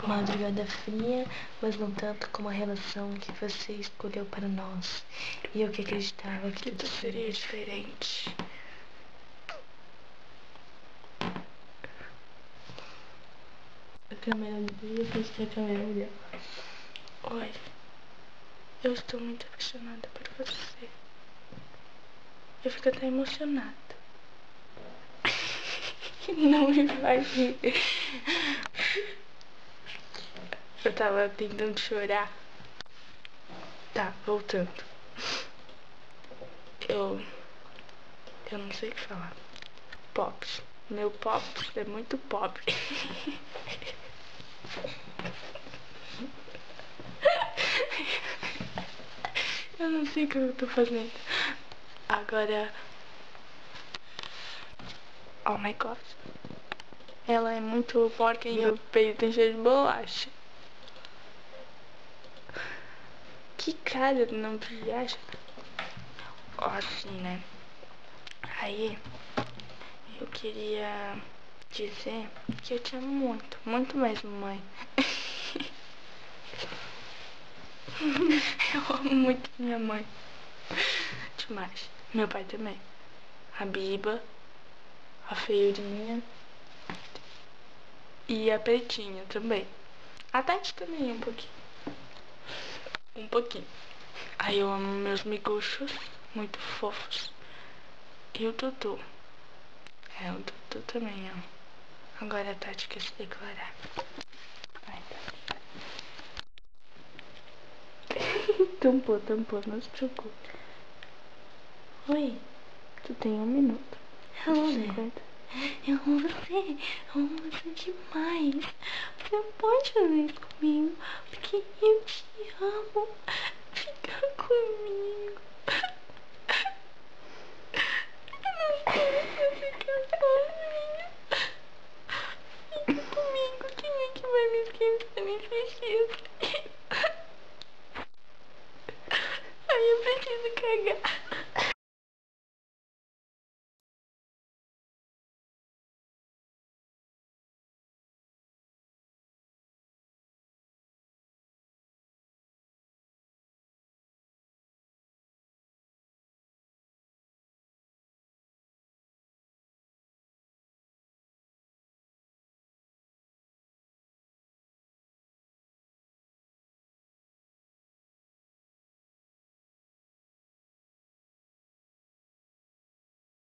Madrugada fria, mas não tanto como a relação que você escolheu para nós. E eu que acreditava que tudo seria diferente. A câmera dele, eu fiz que a câmera dele. Oi, eu estou muito apaixonada por você. Eu fico até emocionada. Não me faz rir. Eu tava tentando chorar. Tá, voltando. Eu não sei o que falar. Pops. Meu Pops é muito pobre. Eu não sei o que eu tô fazendo. Agora... Oh my god. Ela é muito porca e meu peito tem cheio de bolacha. Que cara, não viaja? Ó, assim, né? Aí, eu queria dizer que eu te amo muito. Muito mesmo, mãe. Eu amo muito minha mãe. Demais. Meu pai também. A Biba, a feiurinha e a pretinha também. A Tati também um pouquinho. Um pouquinho. Aí eu amo meus miguxos, muito fofos. E o Dudu. É, o Dudu também amo. Agora a Tati quer se declarar. Ai, tampou, não se preocupe. Oi, tu tem 1 minuto. Eu amo você demais. Você pode fazer isso comigo, porque eu te amo. Fica comigo. Eu não sei se ficar